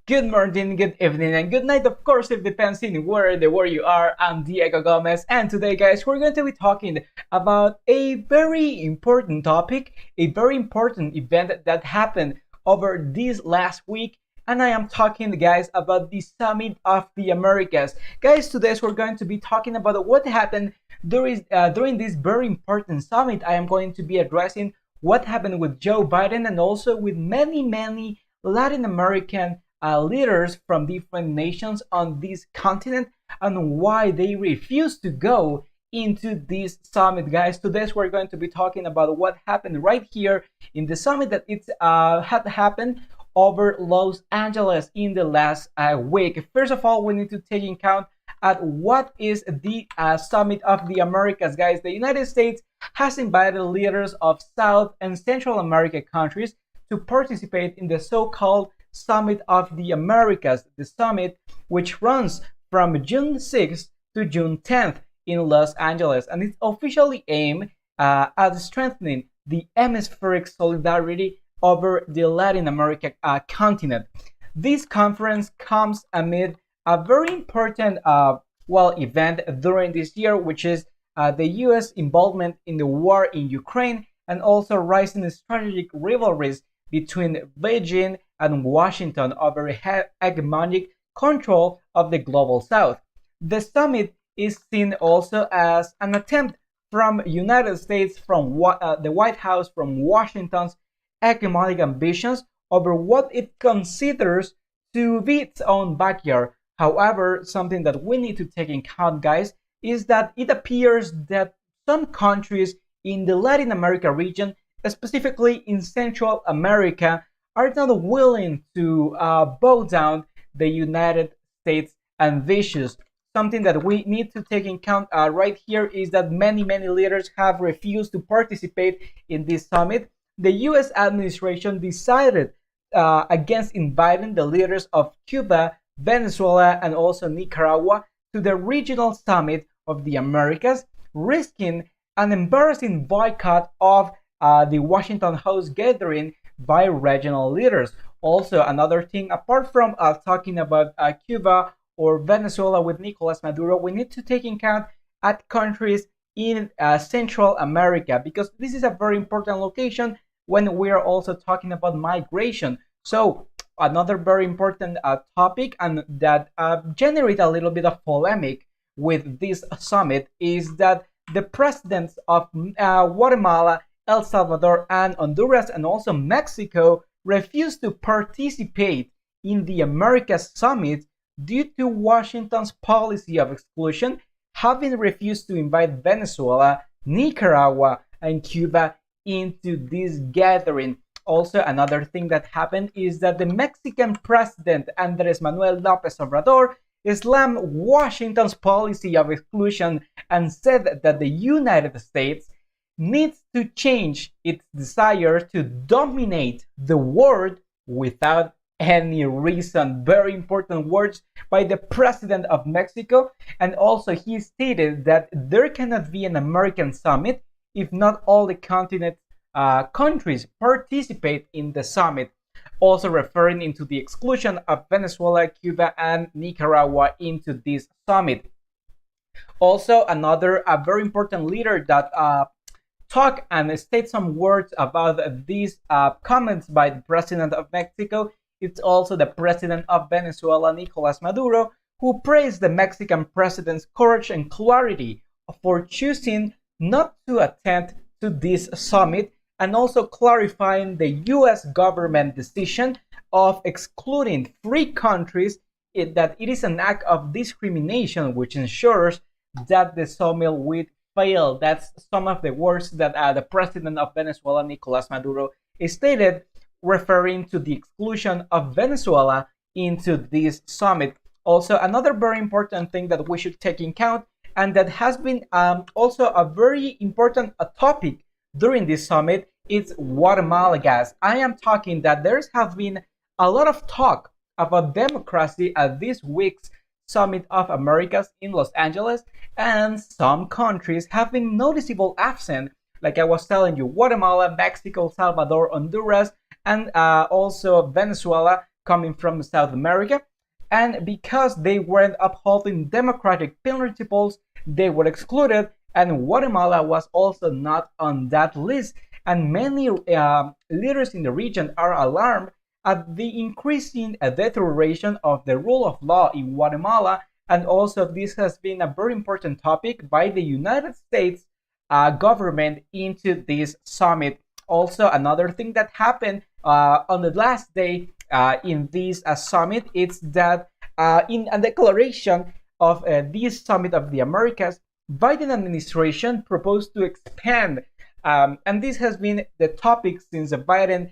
Good morning, good evening, and good night. Of course, it depends in where the world you are. I'm Diego Gomez, and today, guys, we're going to be talking about a very important topic, a very important event that happened over this last week. And I am talking, guys, about the Summit of the Americas. Guys, today we're going to be talking about what happened during this very important summit. I am going to be addressing what happened with Joe Biden and also with many Latin American leaders from different nations on this continent and why they refuse to go into this summit, guys. Today we're going to be talking about what happened right here in the summit that it's had happened over Los Angeles in the last week. First of all, we need to take in account at what is the Summit of the Americas, guys. The United States has invited leaders of South and Central America countries to participate in the so-called Summit of the Americas, the summit which runs from June 6th to June 10th in Los Angeles, and it's officially aimed at strengthening the hemispheric solidarity over the Latin America continent. This conference comes amid a very important event during this year, which is the U.S. involvement in the war in Ukraine and also rising strategic rivalries between Beijing and Washington over hegemonic control of the global South. The summit is seen also as an attempt from United States, from the White House, from Washington's hegemonic ambitions over what it considers to be its own backyard. However, something that we need to take in account, guys, is that it appears that some countries in the Latin America region, specifically in Central America, are not willing to bow down the United States ambitions. Something that we need to take in account right here is that many leaders have refused to participate in this summit. The U.S. administration decided against inviting the leaders of Cuba, Venezuela, and also Nicaragua to the regional summit of the Americas, risking an embarrassing boycott of the Washington House gathering by regional leaders. Also, another thing, apart from talking about Cuba or Venezuela with Nicolas Maduro, we need to take in account at countries in Central America, because this is a very important location when we are also talking about migration. So another very important topic, and that generate a little bit of polemic with this summit, is that the presidents of Guatemala, El Salvador, and Honduras, and also Mexico refused to participate in the Americas Summit due to Washington's policy of exclusion, having refused to invite Venezuela, Nicaragua, and Cuba into this gathering. Also, another thing that happened is that the Mexican president, Andres Manuel López Obrador, slammed Washington's policy of exclusion and said that the United States needs to change its desire to dominate the world without any reason. Very important words by the president of Mexico. And also, he stated that there cannot be an American summit if not all the continent countries participate in the summit, also referring into the exclusion of Venezuela, Cuba, and Nicaragua into this summit. Also, another very important leader that talk and state some words about these comments by the president of Mexico. It's also the president of Venezuela, Nicolas Maduro, who praised the Mexican president's courage and clarity for choosing not to attend to this summit, and also clarifying the U.S. government decision of excluding three countries, that it is an act of discrimination which ensures that the summit will fail. That's some of the words that the president of Venezuela, Nicolas Maduro, stated, referring to the exclusion of Venezuela into this summit. Also, another very important thing that we should take in account, and that has been also a very important topic during this summit, is Guatemala, guys. I am talking that there have been a lot of talk about democracy at this week's Summit of Americas in Los Angeles, and some countries have been noticeable absent, like I was telling you, Guatemala, Mexico, Salvador, Honduras, and also Venezuela coming from South America. And because they weren't upholding democratic principles, they were excluded, and Guatemala was also not on that list. And many leaders in the region are alarmed at the increasing deterioration of the rule of law in Guatemala. And also, this has been a very important topic by the United States government into this summit. Also, another thing that happened on the last day in this summit is that in a declaration of this summit of the Americas, Biden administration proposed to expand, and this has been the topic since Biden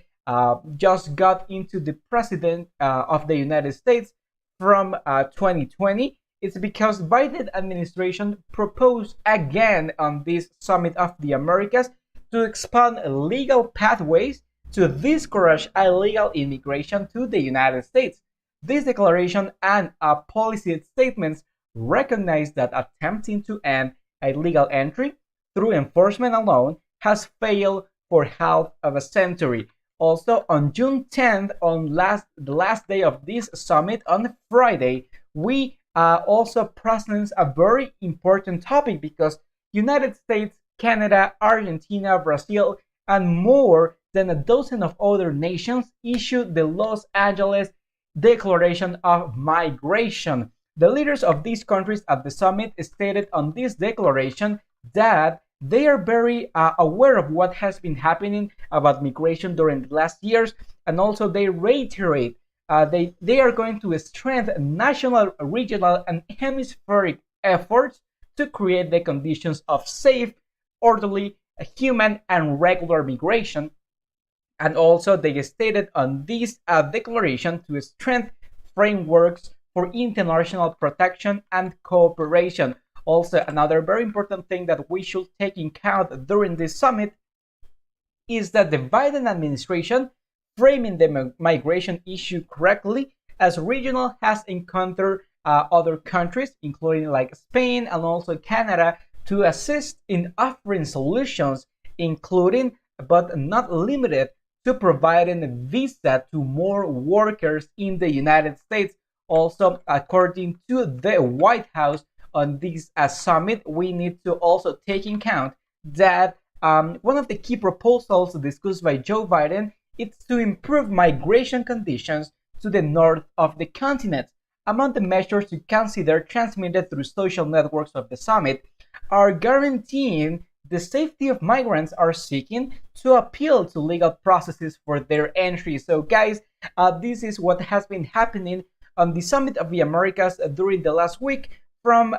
just got into the president of the United States from 2020. It's because Biden administration proposed again on this summit of the Americas to expand legal pathways to discourage illegal immigration to the United States. This declaration and policy statements recognize that attempting to end illegal entry through enforcement alone has failed for half of a century. Also, on June 10th, the last day of this summit, on Friday, we also present a very important topic because United States, Canada, Argentina, Brazil, and more than a dozen of other nations issued the Los Angeles Declaration of Migration. The leaders of these countries at the summit stated on this declaration that they are very aware of what has been happening about migration during the last years, and also they reiterate they are going to strengthen national, regional, and hemispheric efforts to create the conditions of safe, orderly, human, and regular migration. And also, they stated on this declaration to strengthen frameworks for international protection and cooperation. Also, another very important thing that we should take in count during this summit is that the Biden administration framing the migration issue correctly, as regional has encountered other countries, including like Spain and also Canada, to assist in offering solutions, including but not limited to providing a visa to more workers in the United States. Also, according to the White House, on this summit, we need to also take in count that one of the key proposals discussed by Joe Biden is to improve migration conditions to the north of the continent. Among the measures to consider transmitted through social networks of the summit are guaranteeing the safety of migrants are seeking to appeal to legal processes for their entry. So guys, this is what has been happening on the Summit of the Americas during the last week from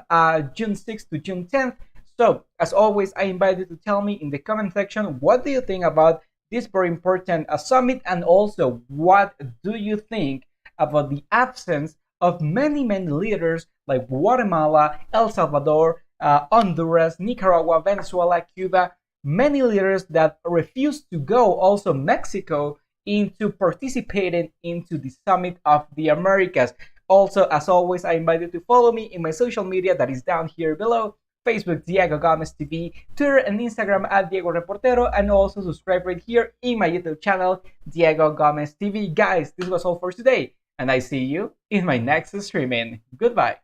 June 6th to June 10th. So as always, I invite you to tell me in the comment section, what do you think about this very important summit, and also what do you think about the absence of many leaders like Guatemala, El Salvador, Honduras, Nicaragua, Venezuela, Cuba, many leaders that refused to go, also Mexico, into participating into the Summit of the Americas. Also, as always, I invite you to follow me in my social media that is down here below. Facebook, Diego Gomez TV, Twitter and Instagram at Diego Reportero, and also subscribe right here in my YouTube channel, Diego Gomez TV. Guys, this was all for today, and I see you in my next streaming. Goodbye.